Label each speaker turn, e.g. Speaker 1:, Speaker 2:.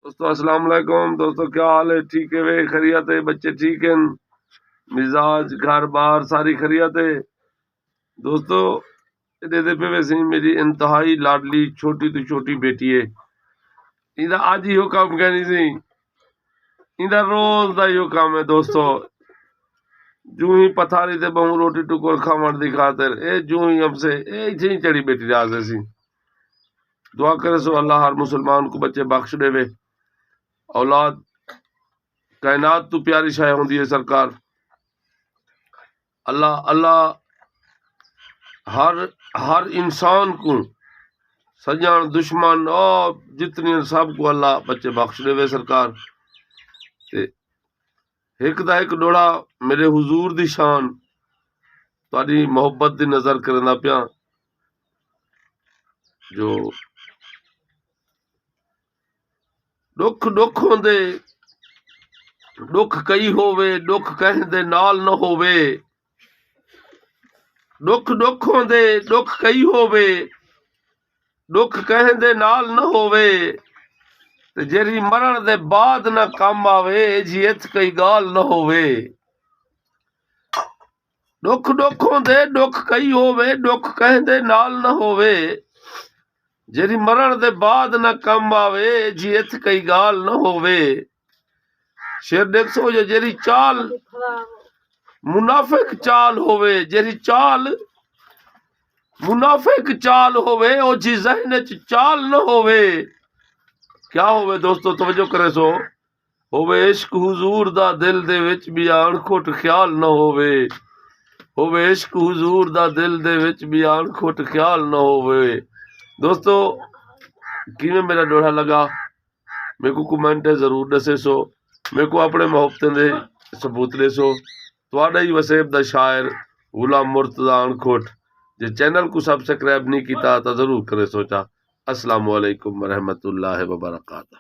Speaker 1: دوستو السلام علیکم۔ دوستو کیا حال ہے؟ ٹھیک ہے وے؟ خیریت ہے؟ بچے ٹھیک ہیں؟ مزاج گھر بار ساری خیریت ہے؟ دوستو دے پہ ویسے میری انتہائی لاڈلی چھوٹی تو چھوٹی بیٹی ہے، اندا اج ہی کام کہنی سی، اندا روز دا یہ کام ہے دوستو، جو ہی پتھاری تے بہوں روٹی ٹکر کھاون دی خاطر اے جو ہی ہم سے اے ہی چڑی بیٹی راز سی۔ دعا کرے سو اللہ ہر مسلمان کو بچے بخش دے وے، اولاد کائنات تو پیاری شے ہوندی ہے سرکار، اللہ ہر انسان کو سجان دشمن اور جتنی سب کو اللہ بچے بخش دے وے سرکار۔ تے ایک دا ایک ڈوڑا میرے حضور دی شان تاری محبت دی نظر کرنا پیا، جو دکھ ہوندے دکھ کئی ہووے، دکھ کہیں دے نال نہ ہووے، دکھ ہوندے دکھ کئی ہووے، دکھ کہیں دے نال نہ ہووے، تے جیری مرن دے بعد نہ کام آوے جی ات کئی گال نہ ہووے۔ دکھ ہوندے دکھ کئی ہووے، دکھ کہیں دے نال نہ ہووے، جیری مرن دے بعد نہ کام آوے جی ات کئی گال نہ ہووے۔ شیر دیکھ سو جیری چال منافق چال ہووے، جیری چال منافق چال ہووے او جی ذہن چ چال نہ ہووے۔ کیا ہووے دوستو توجہ کرے سو، ہووے عشق حضور دا دل دے وچ بھی آن کھوٹ خیال نہ ہووے، ہووے عشق حضور دا دل دے وچ بھی آن کھوٹ خیال نہ ہووے۔ دوستو کیویں میرا ڈوڑا لگا میرے کو کمنٹ ضرور دسے سو، میرے کو اپنے محبتیں دے ثبوت لے سو۔ تواڈا ہی وسیب دا شاعر غلام مرتضی آنکھوٹ، جے چینل کو سبسکرائب نہیں کیتا تو ضرور کرے سوچا۔ السلام علیکم ورحمۃ اللہ وبرکاتہ۔